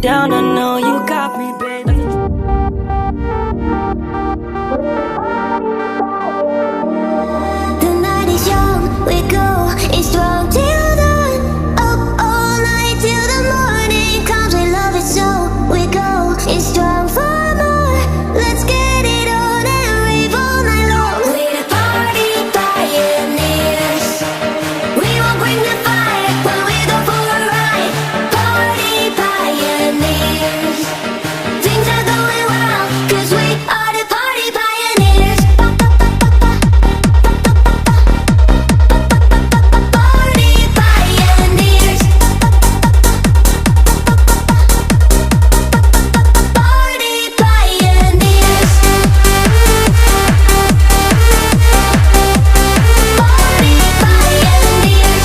down, I know you got me, baby. The night is young, we go, it's strong till dawn. Up all night till the morning comes, we love it so. We go, it's strong for more. Let's get it on and rave all night long. We're the party pioneers. We will bring the fire when we go for a ride. Party pioneers. Things are going well, 'cause we are the party pioneers. Party pioneers. Party pioneers. Party pioneers.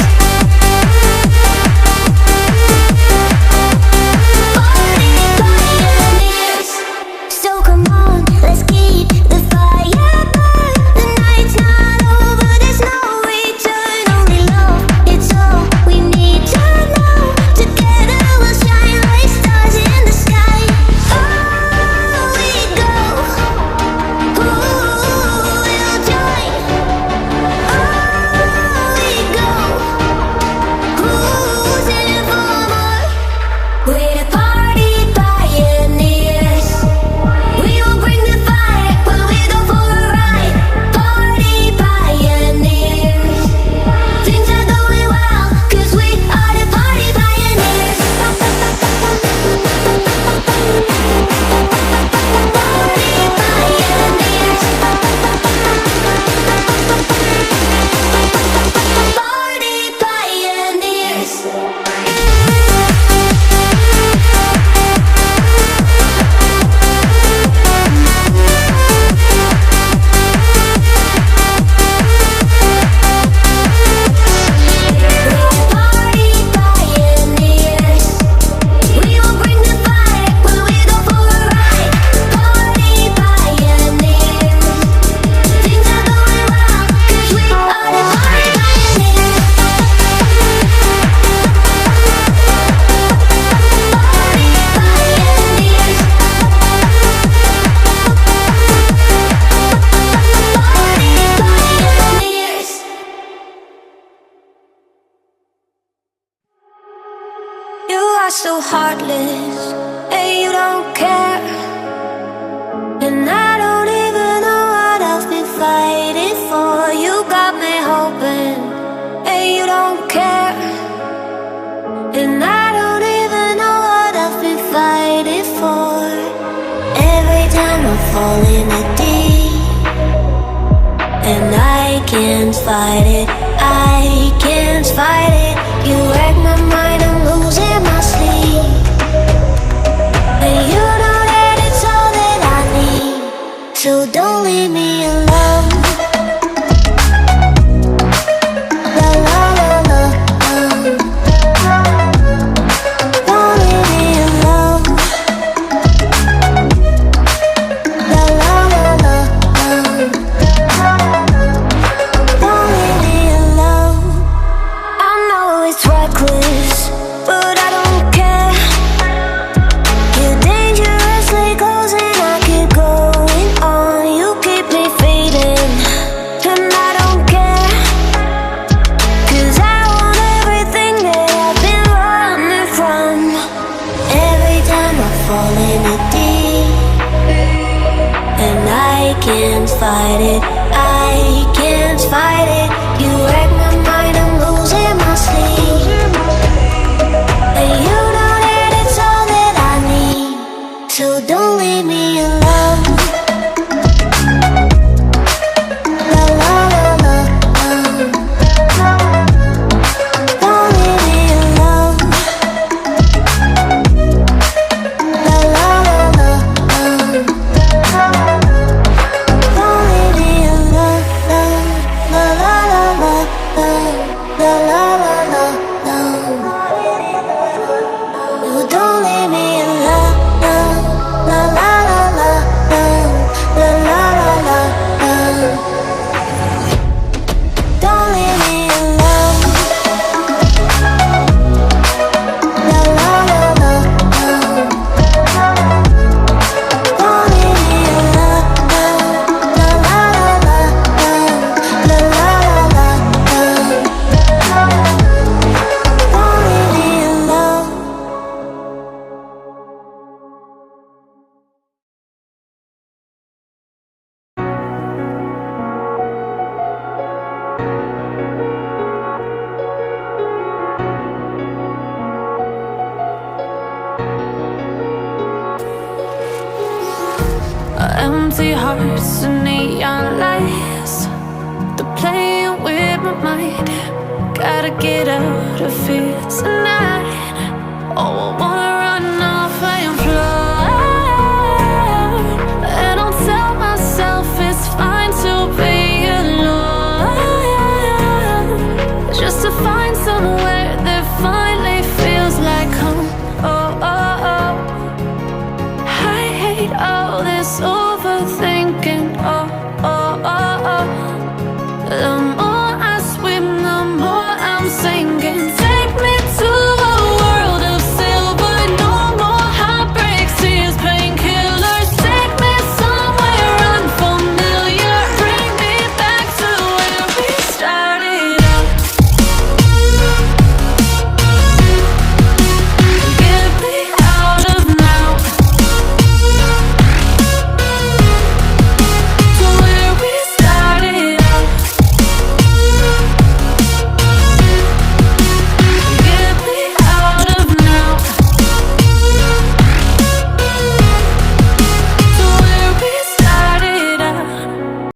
Party pioneers. So come on, let's keep the fire burn. The night's not over, there's no return. Only love, it's all we need to know. Together we'll shine like stars in the sky. Oh, we go. Ooh, we'll join. Oh, we go. Who's in for more? We're the party pioneers. We will bring the fire when we go for a ride. Party pioneers. Things are going well, 'cause we are the party pioneers. Party pioneers. Party pioneers. Party pioneers. We will bring the fire when we go for a ride. Party pioneers. Things are going well, 'cause we are the party pioneers. Party pioneers. Party pioneers. You are so heartless, and you don't care. And I don't even know what I've been fighting for. You got me hoping, and you don't care. And I don't even know what I've been fighting for. Every time I fall in the deep, and I can't fight it, I can't fight it. You wreck my mind, I'm losing my sleep. And you know that it's all that I need, so don't leave me alone. La la la la, don't leave me alone. La la la la, don't leave me alone. I know it's reckless, but I don't care. You're dangerously close and I keep going on. You keep me fading. Empty hearts and neon lights, they're playing with my mind. Gotta get out of here tonight. Oh, I wanna